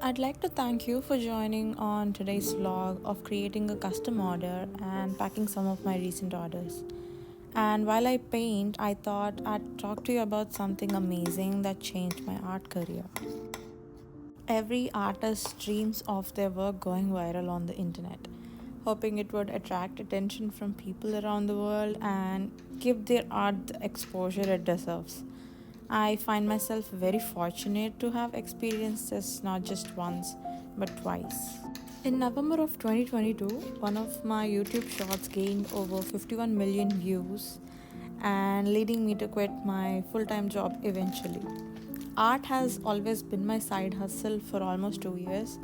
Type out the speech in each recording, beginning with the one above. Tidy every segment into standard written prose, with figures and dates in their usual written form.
I'd like to thank you for joining on today's vlog of creating a custom order and packing some of my recent orders. And while I paint, I thought I'd talk to you about something amazing that changed my art career. Every artist dreams of their work going viral on the internet, hoping it would attract attention from people around the world and give their art the exposure it deserves. I find myself very fortunate to have experienced this not just once but twice. In November of 2022, one of my YouTube shorts gained over 51 million views and leading me to quit my full time job eventually. Art has always been my side hustle for almost 2 years,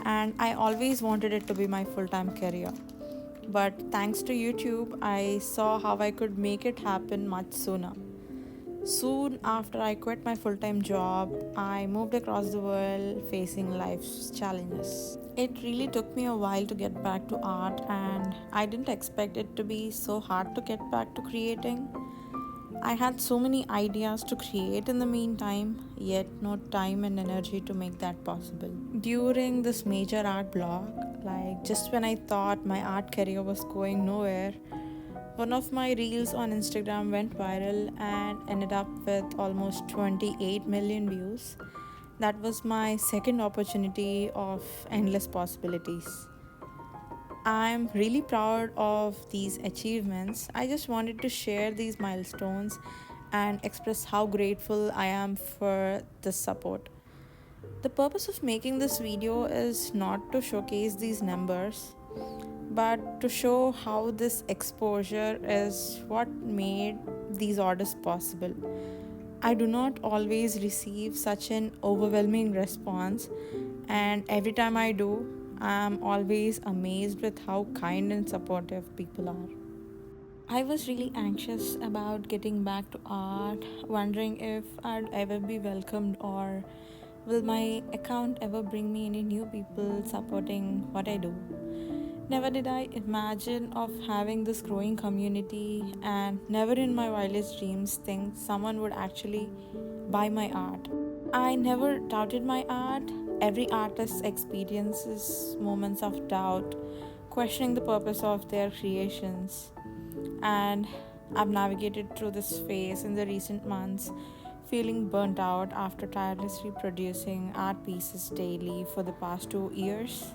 and I always wanted it to be my full time career. But thanks to YouTube, I saw how I could make it happen much sooner. Soon after I quit my full time job, I moved across the world facing life's challenges. It really took me a while to get back to art, and I didn't expect it to be so hard to get back to creating. I had so many ideas to create in the meantime, yet no time and energy to make that possible. During this major art block, like just when I thought my art career was going nowhere, one of my reels on Instagram went viral and ended up with almost 28 million views. That was my second opportunity of endless possibilities. I'm really proud of these achievements. I just wanted to share these milestones and express how grateful I am for this support. The purpose of making this video is not to showcase these numbers, but to show how this exposure is what made these orders possible. I do not always receive such an overwhelming response, and every time I do, I'm always amazed with how kind and supportive people are. I was really anxious about getting back to art, wondering if I'd ever be welcomed or will my account ever bring me any new people supporting what I do. Never did I imagine of having this growing community, and never in my wildest dreams think someone would actually buy my art. I never doubted my art. Every artist experiences moments of doubt, questioning the purpose of their creations. And I've navigated through this phase in the recent months, feeling burnt out after tirelessly producing art pieces daily for the past 2 years.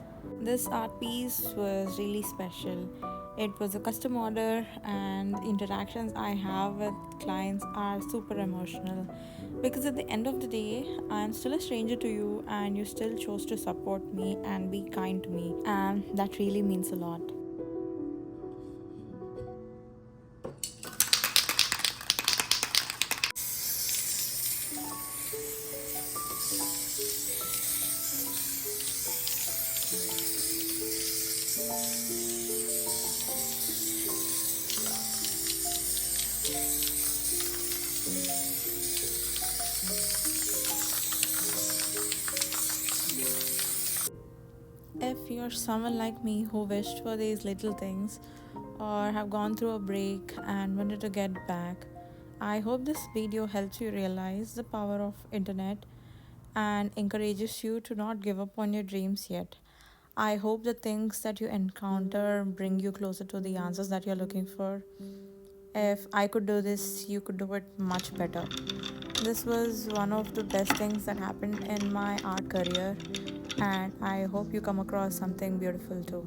This art piece was really special. It was a custom order, and the interactions I have with clients are super emotional because at the end of the day, I'm still a stranger to you, and you still chose to support me and be kind to me, and that really means a lot. If you're someone like me who wished for these little things or have gone through a break and wanted to get back, I hope this video helps you realize the power of internet and encourages you to not give up on your dreams yet. I hope the things that you encounter bring you closer to the answers that you're looking for. If I could do this, you could do it much better. This was one of the best things that happened in my art career, and I hope you come across something beautiful too.